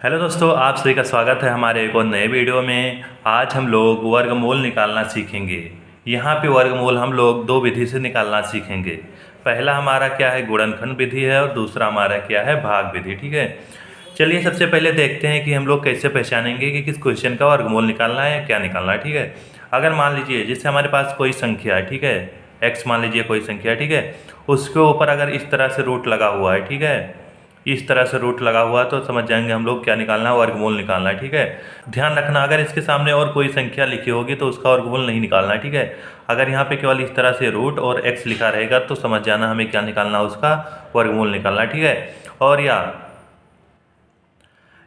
Hello दोस्तों, आप सभी का स्वागत है हमारे एक और नए वीडियो में। आज हम लोग वर्गमूल निकालना सीखेंगे। यहाँ पे वर्गमूल हम लोग दो विधि से निकालना सीखेंगे। पहला हमारा क्या है, गुणनखंड विधि है, और दूसरा हमारा क्या है, भाग विधि। ठीक है, चलिए सबसे पहले देखते हैं कि हम लोग कैसे पहचानेंगे कि किस क्वेश्चन का वर्गमूल निकालना है या क्या निकालना है। ठीक है, अगर मान लीजिए जिससे हमारे पास कोई संख्या है, ठीक है, एक्स मान लीजिए कोई संख्या, ठीक है, उसके ऊपर अगर इस तरह से रूट लगा हुआ है, ठीक है, इस तरह से रूट लगा हुआ तो समझ जाएंगे हम लोग क्या निकालना है, वर्गमूल निकालना है। ठीक है, ध्यान रखना अगर इसके सामने और कोई संख्या लिखी होगी तो उसका वर्गमूल नहीं निकालना है। ठीक है, अगर यहाँ पे केवल इस तरह से रूट और एक्स लिखा रहेगा तो समझ जाना हमें क्या निकालना है, उसका वर्गमूल निकालना है। ठीक है, और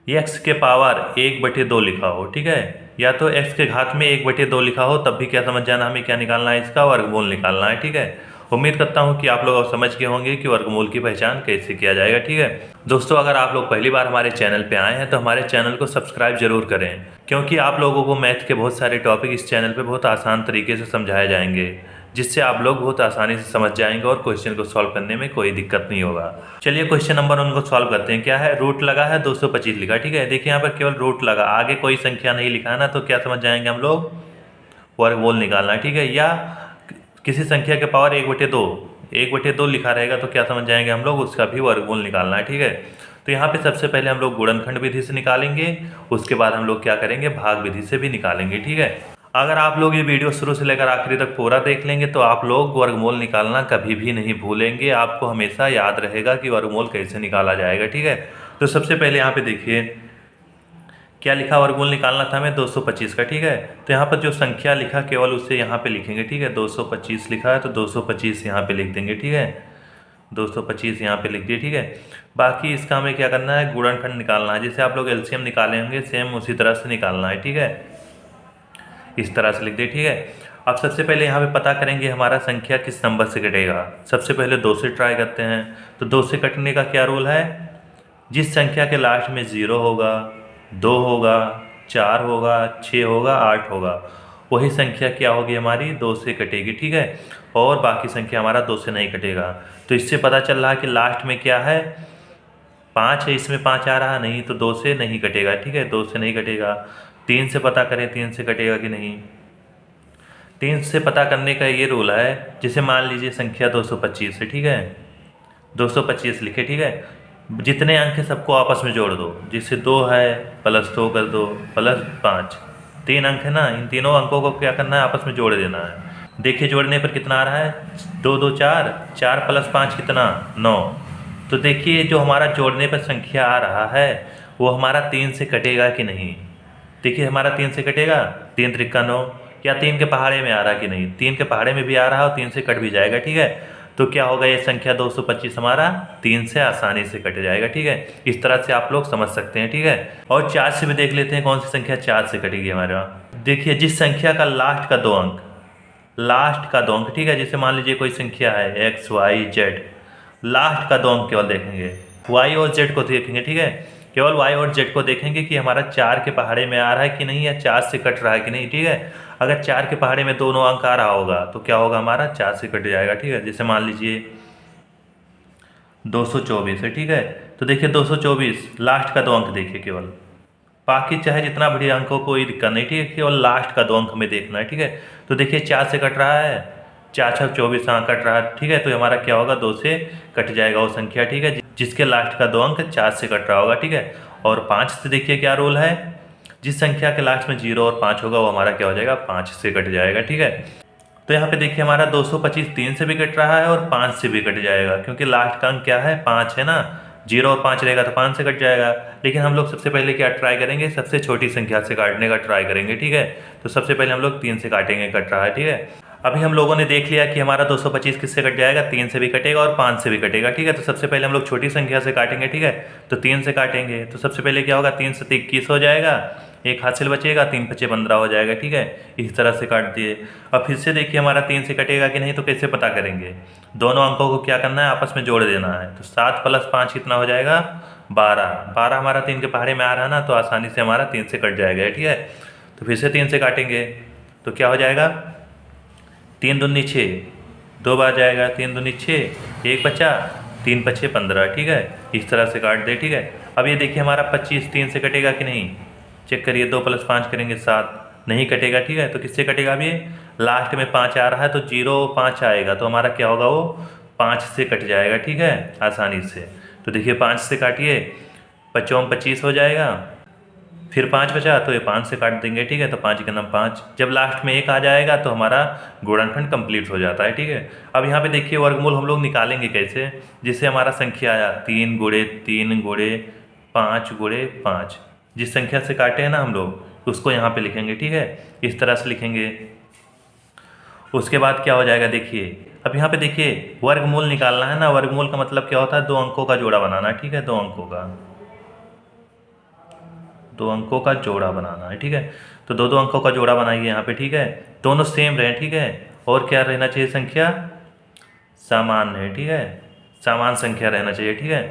एक्स के पावर 1/2 लिखा हो, ठीक है, या तो एक्स के घात में 1/2 लिखा हो, तब भी क्या समझ जाना हमें क्या निकालना है, इसका वर्गमूल निकालना है। ठीक है, उम्मीद करता हूं कि आप लोग अब समझ गए होंगे कि वर्गमूल की पहचान कैसे किया जाएगा। ठीक है दोस्तों, अगर आप लोग पहली बार हमारे चैनल पे आए हैं तो हमारे चैनल को सब्सक्राइब जरूर करें, क्योंकि आप लोगों को मैथ के बहुत सारे टॉपिक इस चैनल पे बहुत आसान तरीके से समझाए जाएंगे, जिससे आप लोग बहुत आसानी से समझ जाएंगे और क्वेश्चन को सॉल्व करने में कोई दिक्कत नहीं होगा। चलिए क्वेश्चन नंबर 1 को सॉल्व करते हैं। क्या है, रूट लगा है 225 लिखा। ठीक है, देखिए यहाँ पर केवल रूट लगा, आगे कोई संख्या नहीं लिखा है ना, तो क्या समझ जाएंगे हम लोग, वर्गमूल निकालना है। ठीक है, या किसी संख्या के पावर 1/2 लिखा रहेगा तो क्या समझ जाएंगे हम लोग, उसका भी वर्गमूल निकालना है। ठीक है, तो यहाँ पे सबसे पहले हम लोग गुणनखंड विधि से निकालेंगे, उसके बाद हम लोग क्या करेंगे, भाग विधि से भी निकालेंगे। ठीक है, अगर आप लोग ये वीडियो शुरू से लेकर आखिरी तक पूरा देख लेंगे तो आप लोग वर्गमूल निकालना कभी भी नहीं भूलेंगे, आपको हमेशा याद रहेगा कि वर्गमूल कैसे निकाला जाएगा। ठीक है, तो सबसे पहले यहाँ पे देखिए क्या लिखा, वर्गमूल निकालना था हमें 225 का। ठीक है, तो यहाँ पर जो संख्या लिखा केवल उसे यहाँ पे लिखेंगे। ठीक है, 225 लिखा है तो 225 यहाँ पे लिख देंगे। ठीक है, 225 यहाँ पे लिख दिए। ठीक है, बाकी इसका हमें क्या करना है, गुणनखंड निकालना है। जैसे आप लोग एलसीएम निकाले होंगे सेम उसी तरह से निकालना है। ठीक है, इस तरह से लिख दिए। ठीक है, अब सबसे पहले यहाँ पे पता करेंगे हमारा संख्या किस नंबर से कटेगा। सबसे पहले 2 से ट्राई करते हैं। तो 2 से कटने का क्या रूल है, जिस संख्या के लास्ट में 0 होगा, 2 होगा, 4 होगा, 6 होगा, 8 होगा, वही संख्या क्या होगी हमारी, 2 से कटेगी। ठीक है, और बाकी संख्या हमारा 2 से नहीं कटेगा। तो इससे पता चल रहा है कि लास्ट में क्या है, 5 है, इसमें 5 आ रहा नहीं, तो 2 से नहीं कटेगा। ठीक है, 2 से नहीं कटेगा। 3 से पता करें 3 से कटेगा कि नहीं। 3 से पता करने का ये रूल है, जैसे मान लीजिए संख्या 225 है। ठीक है, 225 लिखे। ठीक है, जितने अंक है सबको आपस में जोड़ दो। जैसे 2 है +2 कर दो, +5, 3 अंक है ना, इन तीनों अंकों को क्या करना है, आपस में जोड़ देना है। देखिए जोड़ने पर कितना आ रहा है, 2 2 4, 4 + 5 कितना, 9। तो देखिए जो हमारा जोड़ने पर संख्या आ रहा है वो हमारा 3 से कटेगा कि नहीं। देखिए हमारा 3 से कटेगा, 3 त्रिका 9, या 3 के पहाड़े में आ रहा कि नहीं, 3 के पहाड़े में भी आ रहा है और 3 से कट भी जाएगा। ठीक है, तो क्या होगा, ये संख्या 225 हमारा 3 से आसानी से कट जाएगा। ठीक है, इस तरह से आप लोग समझ सकते हैं। ठीक है, और 4 से भी देख लेते हैं कौन सी संख्या 4 से कटेगी हमारे वहाँ। देखिए जिस संख्या का लास्ट का 2 अंक, ठीक है, जैसे मान लीजिए कोई संख्या है x y z, लास्ट का 2 अंक केवल देखेंगे, y और z को देखेंगे। ठीक है, केवल y और z को देखेंगे कि हमारा 4 के पहाड़े में आ रहा है कि नहीं, या 4 से कट रहा है कि नहीं। ठीक है, अगर 4 के पहाड़े में दोनों अंक आ रहा होगा तो क्या होगा, हमारा 4 से कट जाएगा। ठीक है, जैसे मान लीजिए 224 है। ठीक है, तो देखिए 224 लास्ट का 2 अंक देखिए केवल, बाकी चाहे जितना बढ़िया अंक हो कोई दिक्कत नहीं। ठीक है, केवल लास्ट का 2 अंक हमें देखना है। ठीक है, तो देखिए 4 से कट रहा है, 4 6 24 कट रहा है। ठीक है, तो हमारा क्या होगा, 2 से कट जाएगा वो संख्या। ठीक है, जिसके लास्ट का 2 अंक 4 से कट रहा होगा। ठीक है, और 5 से देखिए क्या रूल है, जिस संख्या के लास्ट में 0 और 5 होगा वो हमारा क्या हो जाएगा, 5 से कट जाएगा। ठीक है, तो यहाँ पे देखिए हमारा 225 3 से भी कट रहा है और 5 से भी कट जाएगा, क्योंकि लास्ट का अंक क्या है, 5 है ना, 0 और 5 रहेगा तो 5 से कट जाएगा। लेकिन हम लोग सबसे पहले क्या ट्राई करेंगे, सबसे छोटी संख्या से काटने का ट्राई करेंगे। ठीक है, तो सबसे पहले हम लोग 3 से काटेंगे, कट रहा है। ठीक है, अभी हम लोगों ने देख लिया कि हमारा 225 किससे कट जाएगा, 3 से भी कटेगा और 5 से भी कटेगा। ठीक है, तो सबसे पहले हम लोग छोटी संख्या से काटेंगे। ठीक है, तो 3 से काटेंगे, तो सबसे पहले क्या होगा, 3 से 21 हो जाएगा, एक हासिल बचेगा, 3 5 15 हो जाएगा। ठीक है, इस तरह से काट दिए। अब फिर से देखिए हमारा 3 से कटेगा कि नहीं, तो कैसे पता करेंगे, दोनों अंकों को क्या करना है, आपस में जोड़ देना है। तो 7 + 5 कितना हो जाएगा, 12 हमारा 3 के पहाड़े में आ रहा है ना, तो आसानी से हमारा 3 से कट जाएगा। ठीक है, तो फिर से 3 से काटेंगे तो क्या हो जाएगा, 3 दूनी 6, 2 बार जाएगा, 3 दूनी 6, 1 बचा, 3 5 15। ठीक है, इस तरह से काट दे। ठीक है, अब ये देखिए हमारा 25 3 से कटेगा कि नहीं, चेक करिए। 2 + 5 करेंगे 7, नहीं कटेगा, ठीक है। तो किससे कटेगा? अब ये लास्ट में 5 आ रहा है तो 0 5 आएगा, तो हमारा क्या होगा, वो 5 से कट जाएगा, ठीक है, आसानी से। तो देखिए 5 से काटिए, 5 25 हो जाएगा, फिर 5 बचा तो ये 5 से काट देंगे, ठीक है। तो 5 के नाम 5, जब लास्ट में 1 आ जाएगा तो हमारा गुणनखंड कंप्लीट हो जाता है, ठीक है। अब यहाँ पे देखिए वर्गमूल हम लोग निकालेंगे कैसे, जिससे हमारा संख्या आया 3 गुणे 3 गुणे 5 गुणे 5, जिस संख्या से काटे हैं ना हम लोग उसको यहाँ पे लिखेंगे, ठीक है, इस तरह से लिखेंगे। उसके बाद क्या हो जाएगा देखिए, अब यहाँ पे देखिए वर्गमूल निकालना है ना, वर्गमूल का मतलब क्या होता है, 2 अंकों का जोड़ा बनाना है, ठीक है, 2 अंकों का जोड़ा बनाना है, ठीक है। तो 2 अंकों का जोड़ा बनाइए यहाँ पे, ठीक है, दोनों सेम रहे, ठीक है। और क्या रहना चाहिए, संख्या समान है, ठीक है, समान संख्या रहना चाहिए, ठीक है।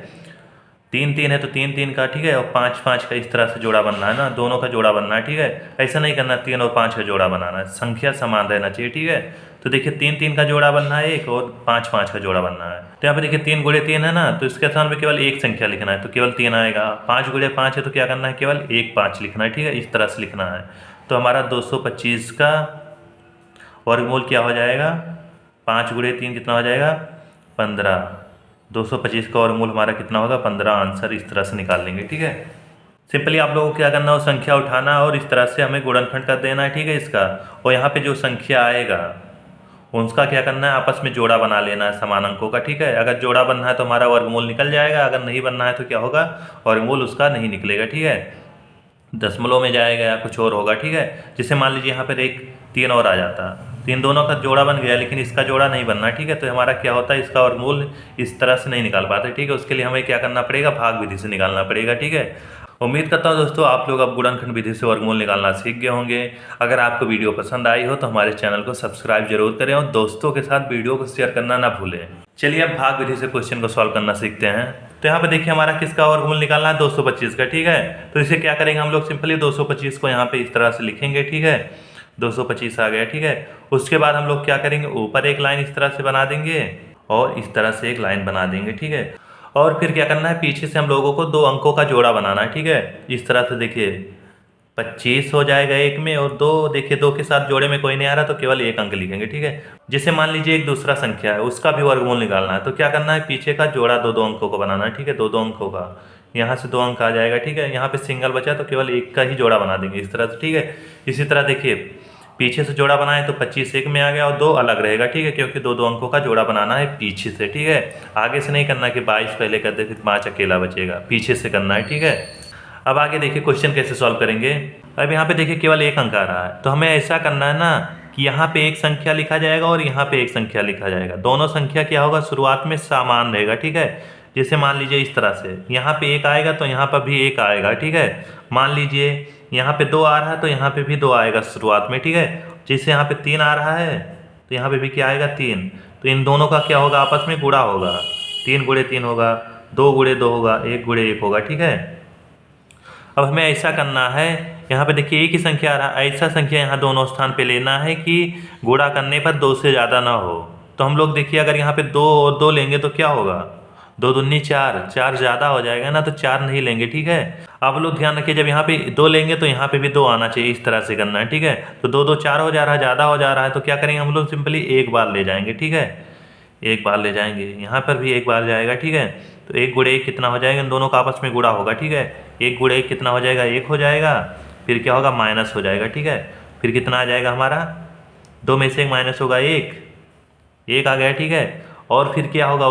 3 3 है तो 3 3 का, ठीक है, और 5 5 का इस तरह से जोड़ा बनना है ना, दोनों का जोड़ा बनना है, ठीक है। ऐसा नहीं करना 3 और 5 का जोड़ा बनाना है, संख्या समान रहना चाहिए, ठीक है। तो देखिए 3 3 का जोड़ा बनना है एक, और 5 5 का जोड़ा बनना है। तो यहाँ पे देखिए 3 गुणे 3 है ना, तो इसके स्थान पे केवल एक संख्या लिखना है, तो केवल 3 आएगा। 5 गुणे 5 है तो क्या करना है, केवल 1 5 लिखना है, ठीक है, इस तरह से लिखना है। तो हमारा 225 का वर्गमूल क्या हो जाएगा, 5 गुणे 3 कितना हो जाएगा, 15। 225 का वर्गमूल हमारा कितना होगा, 15। आंसर इस तरह से निकाल लेंगे, ठीक है। सिंपली आप लोगों को क्या करना है, संख्या उठाना और इस तरह से हमें गुणनखंड कर देना है, ठीक है, इसका। और यहाँ पे जो संख्या आएगा उसका क्या करना है, आपस में जोड़ा बना लेना है समान अंकों का, ठीक है। अगर जोड़ा बनना है तो हमारा वर्गमूल निकल जाएगा, अगर नहीं बनना है तो क्या होगा, वर्गमूल उसका नहीं निकलेगा, ठीक है, दशमलव में जाएगा या कुछ और होगा, ठीक है। जैसे मान लीजिए यहाँ पर एक 3 और आ जाता, तो इन दोनों का जोड़ा बन गया, लेकिन इसका जोड़ा नहीं बनना, ठीक है। तो हमारा क्या होता है, इसका वर्गमूल इस तरह से नहीं निकाल पाते, ठीक है। उसके लिए हमें क्या करना पड़ेगा, भाग विधि से निकालना पड़ेगा, ठीक है। उम्मीद करता हूँ दोस्तों आप लोग अब गुणनखंड विधि से वर्गमूल निकालना सीख गए होंगे। अगर आपको वीडियो पसंद आई हो तो हमारे चैनल को सब्सक्राइब जरूर करें और दोस्तों के साथ वीडियो को शेयर करना ना भूलें। चलिए अब भाग विधि से क्वेश्चन को सॉल्व करना सीखते हैं। तो यहाँ पे देखिए हमारा किसका वर्गमूल निकालना है, 225 का, ठीक है। तो इसे क्या करेंगे हम लोग, सिंपली 225 को यहाँ पे इस तरह से लिखेंगे, ठीक है। 225 आ गया, ठीक है। उसके बाद हम लोग क्या करेंगे, ऊपर एक लाइन इस तरह से बना देंगे और इस तरह से एक लाइन बना देंगे, ठीक है। और फिर क्या करना है, पीछे से हम लोगों को 2 अंकों का जोड़ा बनाना है, ठीक है। इस तरह से देखिए 25 हो जाएगा एक में, और 2 देखिए 2 के साथ जोड़े में कोई नहीं आ रहा तो केवल 1 अंक लिखेंगे, ठीक है। जैसे मान लीजिए एक दूसरा संख्या है, उसका भी वर्गमूल निकालना है, तो क्या करना है, पीछे का जोड़ा 2 अंकों को बनाना है, ठीक है, 2 अंकों का। यहाँ से 2 अंक आ जाएगा, ठीक है। यहाँ पे सिंगल बचा तो केवल 1 का ही जोड़ा बना देंगे इस तरह से, ठीक है। इसी तरह देखिए पीछे से जोड़ा बनाए तो 25 एक में आ गया और 2 अलग रहेगा, ठीक है, क्योंकि 2 अंकों का जोड़ा बनाना है पीछे से, ठीक है। आगे से नहीं करना कि 22 पहले कर दे फिर 5 अकेला बचेगा, पीछे से करना है, ठीक है। अब आगे देखिए क्वेश्चन कैसे सॉल्व करेंगे। अब यहाँ पे देखिए केवल 1 अंक आ रहा है, तो हमें ऐसा करना है ना कि यहाँ पे एक संख्या लिखा जाएगा और यहाँ पे एक संख्या लिखा जाएगा। दोनों संख्या क्या होगा, शुरुआत में समान रहेगा, ठीक है। जैसे मान लीजिए इस तरह से यहाँ पे 1 आएगा तो यहाँ पर भी 1 आएगा, ठीक है। मान लीजिए यहाँ पे 2 आ रहा है तो यहाँ पे भी 2 आएगा शुरुआत में, ठीक है। जैसे यहाँ पे 3 आ रहा है तो यहाँ पे भी क्या आएगा, 3। तो इन दोनों का क्या होगा, आपस में गुणा होगा, 3 गुणे 3 होगा, 2 गुणे 2 होगा, 1 गुणे 1 होगा, ठीक है। अब हमें ऐसा करना है, यहाँ पे देखिए एक ही संख्या आ रहा है, ऐसा संख्या यहाँ दोनों स्थान पे लेना है कि गुणा करने पर 2 से ज़्यादा ना हो। तो हम लोग देखिए अगर यहाँ पे 2 और 2 लेंगे तो क्या होगा, 2 दूनी 4, 4 ज़्यादा हो जाएगा ना, तो 4 नहीं लेंगे, ठीक है। आप लोग ध्यान रखिए जब यहाँ पे 2 लेंगे तो यहाँ पे भी 2 आना चाहिए, इस तरह से करना है, ठीक है। तो 2 2 4 हो जा रहा है, ज़्यादा हो जा रहा है, तो क्या करेंगे हम लोग, सिंपली एक बार ले जाएंगे, ठीक है। एक बार ले जाएंगे, यहाँ पर भी एक बार जाएगा, ठीक है। तो 1 गुणे 1 कितना हो जाएगा, इन दोनों का आपस में गुणा होगा, ठीक है। 1 गुणे 1 कितना हो जाएगा, 1 हो जाएगा, फिर क्या होगा, माइनस हो जाएगा, ठीक है। फिर कितना आ जाएगा हमारा, 2 में से 1 माइनस होगा 1 आ गया, ठीक है। और फिर क्या होगा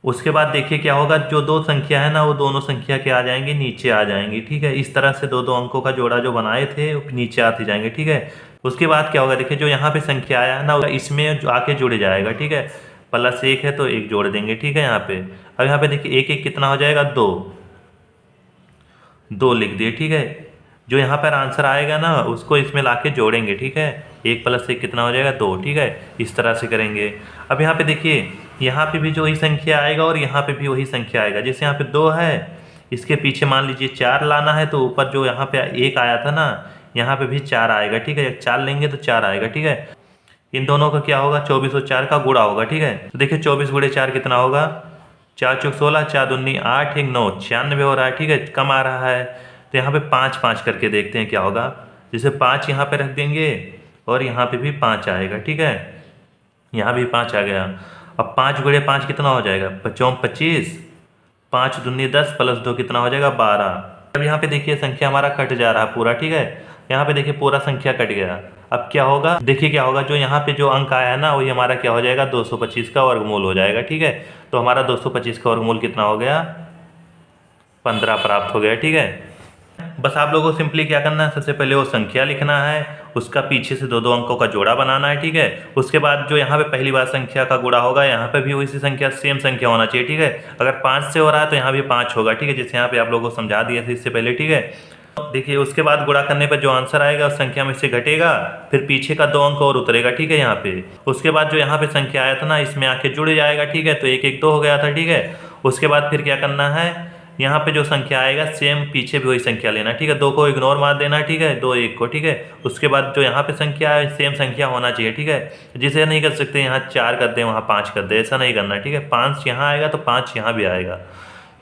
उसके बाद देखिए क्या होगा, जो 2 संख्या है ना वो दोनों संख्या के आ जाएंगे, नीचे आ जाएंगे, ठीक है। इस तरह से 2 अंकों का जोड़ा जो बनाए थे वो नीचे आते जाएंगे, ठीक है। उसके बाद क्या होगा, देखिए जो यहाँ पे संख्या आया है ना इसमें आके जुड़ जाएगा, ठीक है। +1 है तो 1 जोड़ देंगे, ठीक है। यहाँ पे अब यहाँ पे देखिए 1 1 कितना हो जाएगा, 2 लिख दिए, ठीक है। जो यहाँ पर आंसर आएगा ना उसको इसमें लाके जोड़ेंगे, ठीक है। 1 + 1 कितना हो जाएगा, 2, ठीक है। इस तरह से करेंगे। अब यहाँ पे देखिए यहाँ पे भी जो वही संख्या आएगा और यहाँ पे भी वही संख्या आएगा। जैसे यहाँ पे 2 है, इसके पीछे मान लीजिए 4 लाना है, तो ऊपर जो यहाँ पे 1 आया था ना यहाँ पे भी 4 आएगा, ठीक है। 4 लेंगे तो 4 आएगा, ठीक है। इन दोनों का क्या होगा, 24 और 4 का गुणा होगा, ठीक है। तो देखिए 24 गुणे 4 कितना होगा, 4 चौक 16, 4 दूनी 8, 1 9, 96 हो रहा है, ठीक है, कम आ रहा है। तो यहाँ पे 5 5 करके देखते हैं क्या होगा। जैसे 5 यहाँ पे रख देंगे और यहाँ पे भी 5 आएगा, ठीक है, यहाँ भी 5 आ गया। अब 5 गुणे 5 कितना हो जाएगा, 5 25, 5 दूनी 10 प्लस 2 कितना हो जाएगा 12। अब यहाँ पे देखिए संख्या हमारा कट जा रहा है पूरा, ठीक है, यहाँ पे देखिए पूरा संख्या कट गया। अब क्या होगा, देखिए क्या होगा, जो यहाँ पे जो अंक आया है ना वही हमारा क्या हो जाएगा 225 का वर्गमूल हो जाएगा, ठीक है। तो हमारा 225 का वर्गमूल कितना हो गया, 15 प्राप्त हो गया, ठीक है। बस आप लोगों को सिंपली क्या करना है, सबसे पहले वो संख्या लिखना है, उसका पीछे से दो दो अंकों का जोड़ा बनाना है, ठीक है। उसके बाद जो यहाँ पे पहली बार संख्या का गुणा होगा यहाँ पे भी उसी संख्या सेम संख्या होना चाहिए, ठीक है। अगर 5 से हो रहा है तो यहाँ भी 5 होगा, ठीक है, जैसे यहाँ पे आप लोगों को समझा दिया था इससे पहले, ठीक है। देखिए उसके बाद गुणा करने पर जो आंसर आएगा उस संख्या में से घटेगा, फिर पीछे का 2 अंक और उतरेगा, ठीक है, यहाँ पे। उसके बाद जो यहाँ पे संख्या आया था ना इसमें आके जुड़ जाएगा, ठीक है, तो 1 1 2 हो गया था, ठीक है। उसके बाद फिर क्या करना है, यहाँ पे जो संख्या आएगा सेम पीछे भी वही संख्या लेना, ठीक है, 2 को इग्नोर मार देना, ठीक है, 2 1 को, ठीक है। उसके बाद जो यहाँ पे संख्या है सेम संख्या होना चाहिए, ठीक है। जिसे नहीं कर सकते यहाँ 4 कर दें वहाँ 5 कर दे, ऐसा नहीं करना, ठीक है। 5 यहाँ आएगा तो 5 यहाँ भी आएगा,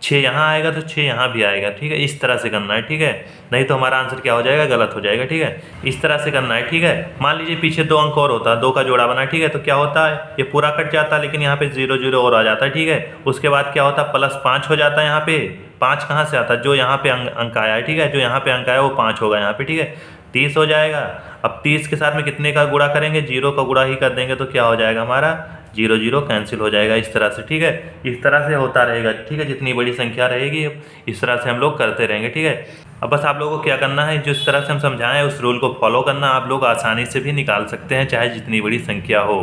6 यहाँ आएगा तो 6 यहाँ भी आएगा, ठीक है, इस तरह से करना है, ठीक है। नहीं तो हमारा आंसर क्या हो जाएगा, गलत हो जाएगा, ठीक है। इस तरह से करना है, ठीक है। मान लीजिए पीछे 2 अंक और होता है, 2 का जोड़ा बना, ठीक है, तो क्या होता है ये पूरा कट जाता है, लेकिन यहाँ पे 0 0 और आ जाता है, ठीक है। उसके बाद क्या होता है +5 हो जाता है, यहाँ पे 5 कहाँ से आता है, जो यहाँ पे अंक आया है, ठीक है, जो यहाँ पे अंक आया वो 5 होगा यहाँ पे, ठीक है, 30 हो जाएगा। अब 30 के साथ में कितने का गुणा करेंगे, 0 का गुणा ही कर देंगे, तो क्या हो जाएगा हमारा 0 0 कैंसिल हो जाएगा, इस तरह से, ठीक है। इस तरह से होता रहेगा, ठीक है, जितनी बड़ी संख्या रहेगी इस तरह से हम लोग करते रहेंगे, ठीक है। अब बस आप लोगों को क्या करना है, जिस तरह से हम समझाएं उस रूल को फॉलो करना, आप लोग आसानी से भी निकाल सकते हैं चाहे जितनी बड़ी संख्या हो।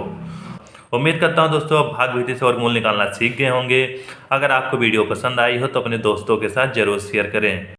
उम्मीद करता हूं दोस्तों आप भाग विधि से वर्गमूल निकालना सीख गए होंगे। अगर आपको वीडियो पसंद आई हो तो अपने दोस्तों के साथ जरूर शेयर करें।